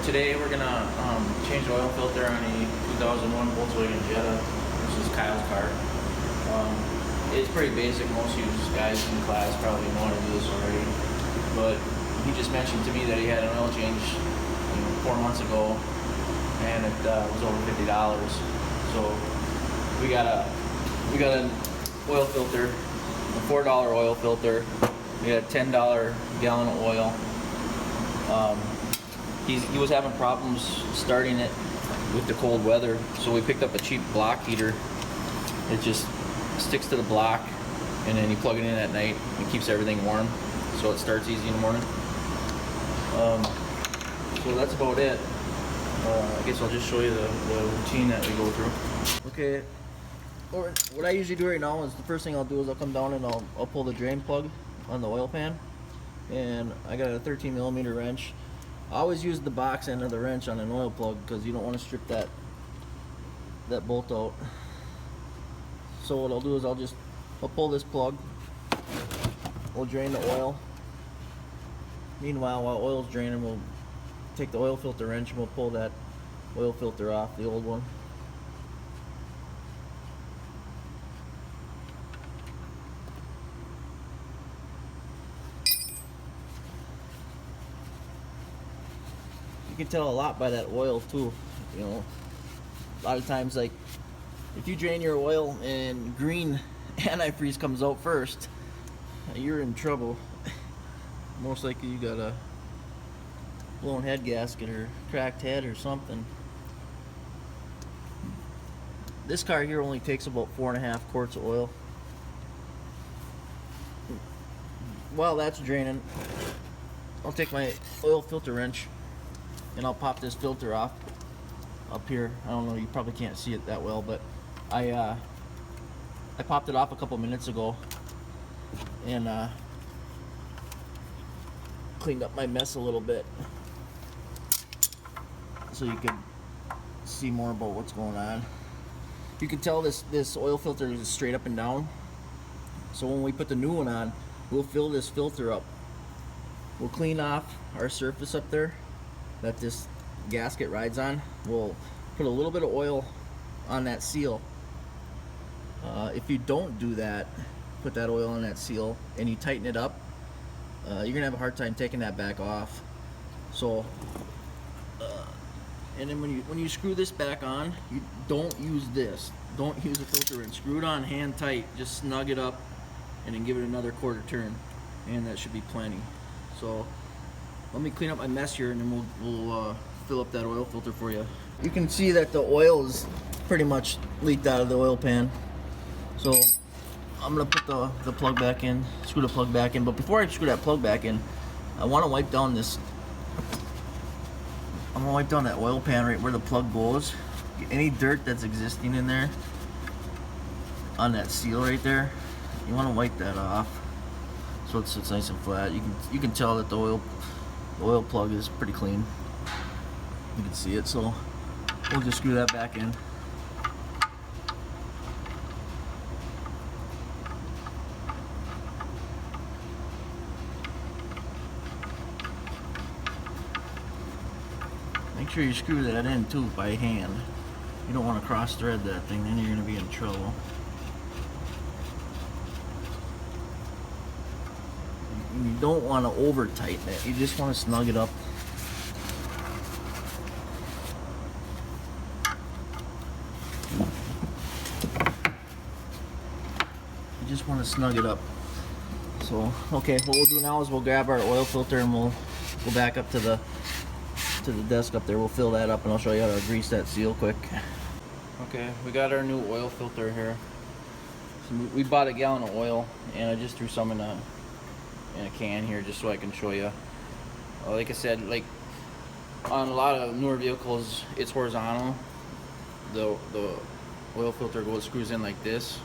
Alright, today we're gonna change the oil filter on a 2001 Volkswagen Jetta. This is Kyle's car. It's pretty basic. Most of you guys in class probably know how to do this already. But he just mentioned to me that he had an oil change 4 months ago, and it was over $50. So we got an oil filter, a $4 oil filter. We got a $10 gallon of oil. He was having problems starting it with the cold weather, so we picked up a cheap block heater. It just sticks to the block, and then you plug it in at night and keeps everything warm, so it starts easy in the morning. So that's about it. I guess I'll just show you the routine that we go through. Okay, what I usually do right now is the first thing I'll do is I'll come down and I'll pull the drain plug on the oil pan, and I got a 13mm wrench. I always use the box end of the wrench on an oil plug because you don't want to strip that bolt out. So what I'll do is I'll pull this plug, we'll drain the oil. Meanwhile, while oil's draining, we'll take the oil filter wrench and we'll pull that oil filter off, the old one. You can tell a lot by that oil too. You know, a lot of times, like if you drain your oil and green antifreeze comes out first, you're in trouble. Most likely you got a blown head gasket or cracked head or something. This car here only takes about 4.5 quarts of oil. While that's draining, I'll take my oil filter wrench and I'll pop this filter off up here. I don't know, you probably can't see it that well, but I popped it off a couple minutes ago and cleaned up my mess a little bit so you could see more about what's going on. You can tell this oil filter is straight up and down, so when we put the new one on, we'll fill this filter up. We'll clean off our surface up there that this gasket rides on. We'll put a little bit of oil on that seal. If you don't do that, put that oil on that seal and you tighten it up, you're gonna have a hard time taking that back off. So and then when you screw this back on, you don't use this, don't use the filter wrench. Screw it on hand tight, just snug it up and then give it another quarter turn, and that should be plenty. So let me clean up my mess here and then we'll fill up that oil filter for you. You can see that the oil is pretty much leaked out of the oil pan. So I'm gonna put the plug back in, screw the plug back in. But before I screw that plug back in, I wanna wipe down I'm gonna wipe down that oil pan right where the plug goes. Any dirt that's existing in there on that seal right there, you wanna wipe that off so it sits nice and flat. You can tell that the oil plug is pretty clean. You can see it, so we'll just screw that back in. Make sure you screw that in too by hand. You don't want to cross thread that thing, then you're going to be in trouble. You don't want to over tighten it, you just want to snug it up. You just want to snug it up. So, okay, what we'll do now is we'll grab our oil filter and we'll go back up to the desk up there. We'll fill that up and I'll show you how to grease that seal quick. Okay, we got our new oil filter here. So we bought a gallon of oil and I just threw some in a can here just so I can show you. Like I said, like on a lot of newer vehicles, it's horizontal. The oil filter screws in like this,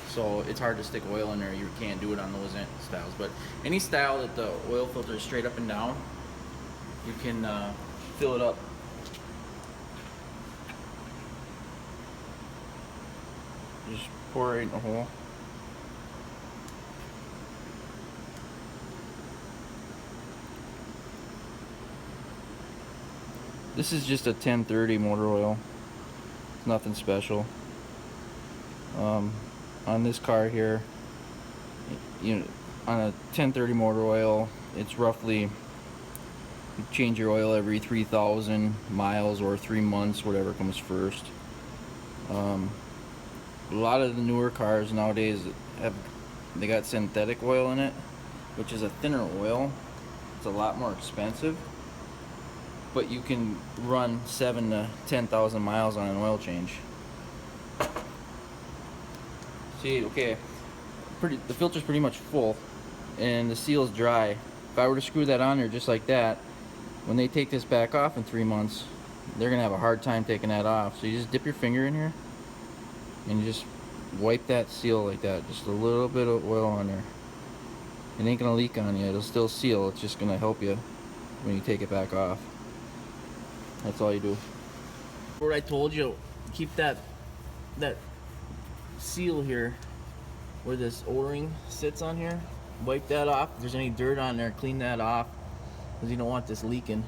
so it's hard to stick oil in there. You can't do it on those styles. But any style that the oil filter is straight up and down, you can fill it up. Just pour it right in the hole. This is just a 1030 motor oil. Nothing special. On this car here, you know, on a 1030 motor oil, it's roughly, you change your oil every 3,000 miles or 3 months, whatever comes first. A lot of the newer cars nowadays they got synthetic oil in it, which is a thinner oil. It's a lot more expensive, but you can run 7,000 to 10,000 miles on an oil change. See, okay, the filter's pretty much full and the seal's dry. If I were to screw that on there just like that, when they take this back off in 3 months, they're gonna have a hard time taking that off. So you just dip your finger in here and you just wipe that seal like that, just a little bit of oil on there. It ain't gonna leak on you, it'll still seal. It's just gonna help you when you take it back off. That's all you do. What I told you, keep that seal here where this O-ring sits on here, wipe that off. If there's any dirt on there, clean that off, because you don't want this leaking.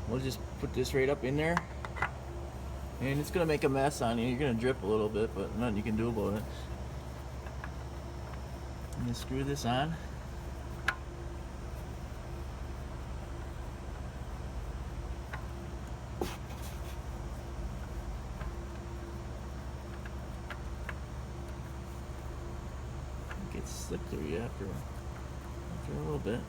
We'll just put this right up in there, and it's gonna make a mess on you. You're gonna drip a little bit, but nothing you can do about it. And just screw this on. Gets slick through you after a little bit.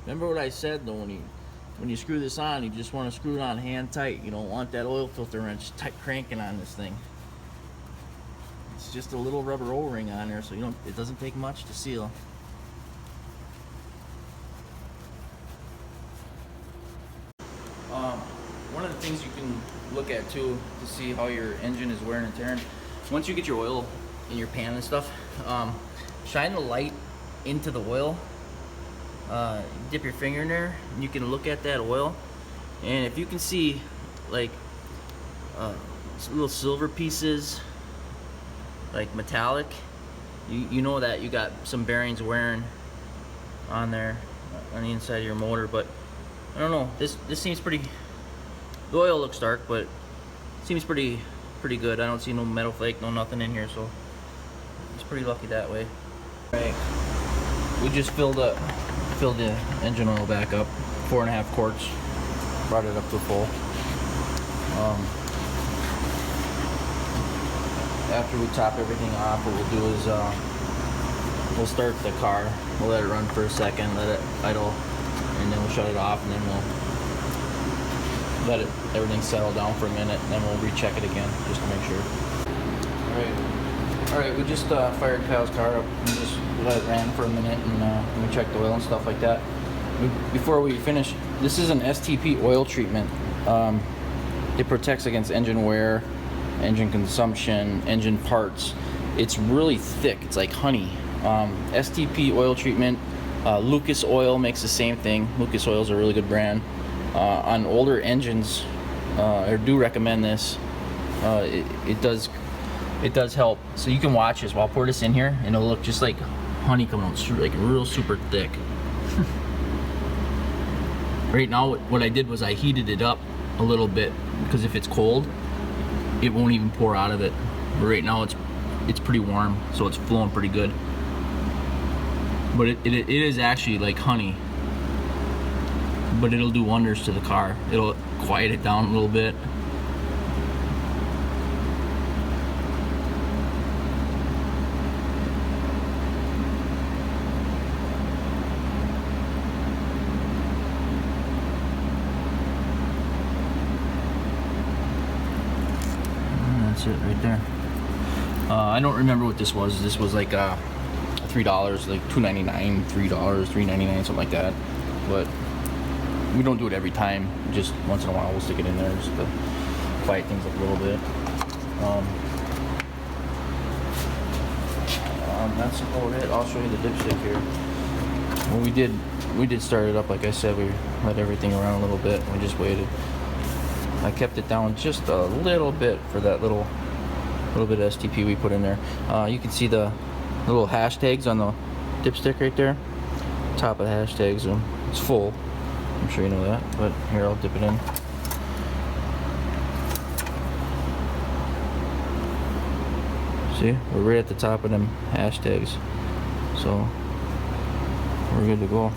Remember what I said though, when you screw this on, you just want to screw it on hand tight. You don't want that oil filter wrench tight cranking on this thing. It's just a little rubber O-ring on there, so it doesn't take much to seal. One of the things you can look at too to see how your engine is wearing and tearing, once you get your oil in your pan and stuff, shine the light into the oil. Dip your finger in there and you can look at that oil, and if you can see like little silver pieces, like metallic, you know that you got some bearings wearing on there on the inside of your motor. But I don't know, this seems pretty, the oil looks dark, but it seems pretty good. I don't see no metal flake, no nothing in here, so it's pretty lucky that way. Right, we just filled the engine oil back up, 4.5 quarts, brought it up to full. After we top everything off, what we'll do is we'll start the car, we'll let it run for a second, let it idle, and then we'll shut it off, and then we'll let everything settle down for a minute, and then we'll recheck it again just to make sure. Alright, we just fired Kyle's car up and just let it ran for a minute, and we checked the oil and stuff like that. Before we finish, this is an STP oil treatment. It protects against engine wear, engine consumption, engine parts. It's really thick, it's like honey. STP oil treatment. Lucas Oil makes the same thing. Lucas Oil is a really good brand. On older engines, I do recommend this. It does help. So you can watch this. I'll pour this in here and it'll look just like honey coming out, like real super thick. Right now what I did was I heated it up a little bit, because if it's cold it won't even pour out of it. But right now it's pretty warm, so it's flowing pretty good. But it is actually like honey, but it'll do wonders to the car. It'll quiet it down a little bit. That's it right there. I don't remember what this was. This was like $3, like $2.99, $3, $3.99, something like that. But we don't do it every time. Just once in a while we'll stick it in there just to quiet things up a little bit. That's about it. I'll show you the dipstick here. Well, we did start it up, like I said. We let everything around a little bit and we just waited. I kept it down just a little bit for that little bit of STP we put in there. You can see the little hashtags on the dipstick right there. Top of the hashtags, it's full. I'm sure you know that, but here, I'll dip it in. See, we're right at the top of them hashtags, so we're good to go.